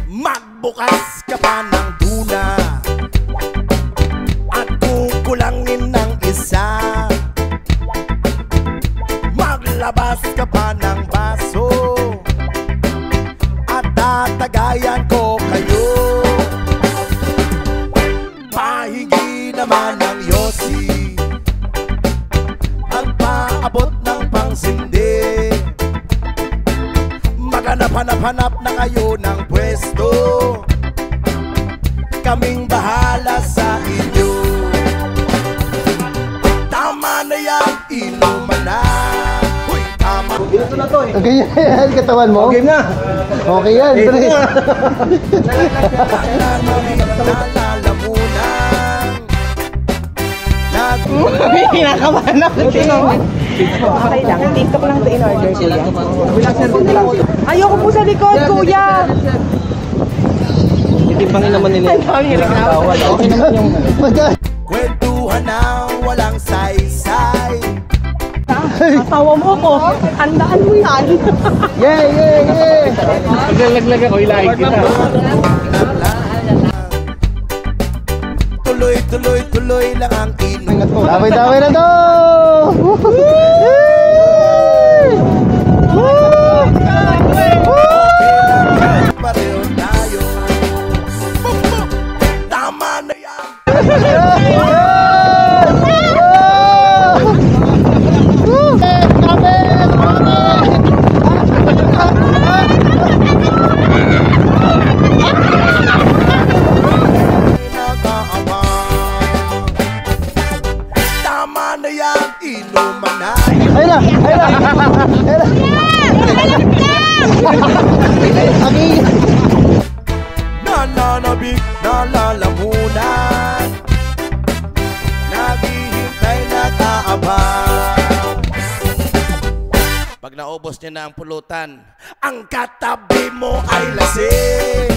Magbukas ka pa ng tuna at kukulangin ng isa. Maglabas ka pa ng baso at tatagayan ko kayo. Pahingi naman ng yosi at paabot ng pangsindi. Maghanap-hanap na kayo ng pwesto, kaming bahala sa inyo. Tama na yan, inuman na. Uy, tama. Ito na to eh. Okay yan, katawan mo? Okay na. Okay yan, pre. Kinakabahan ako. Okay lang, TikTok lang ito in order, kuya. Ayoko po sa likod, kuya. Itimpangin naman nila. Okay naman yung... Kwentuhan na walang saysay. Asawa mo ko, handaan mo yan. Yeah. Paglalaglag ako, ilahin kita. Tuloy lang ang inom. Daway na to! Pareho tayo. Tama na yan. Tama na yan, inuman na. Ayun na! Nananabik na lalamunan, naghihintay na kaabang. Pag naubos niya na ang pulutan, ang katabi mo ay lasing.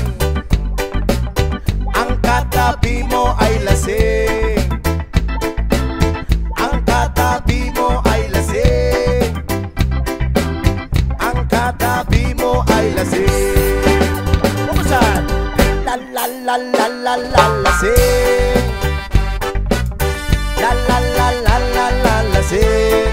Ang katabi mo ay lasing. Ang katabi mo ay lasing. Ang katabi mo ay lasing. Buksan! La lasing. La lasing. Lasing.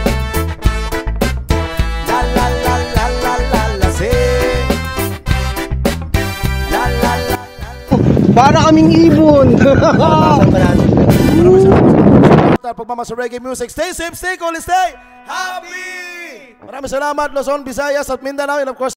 Para kaming ibon! Pagmamahal sa reggae music. Stay safe, stay cool, stay happy! Maraming salamat, Luzon, Visayas at Mindanao, and of course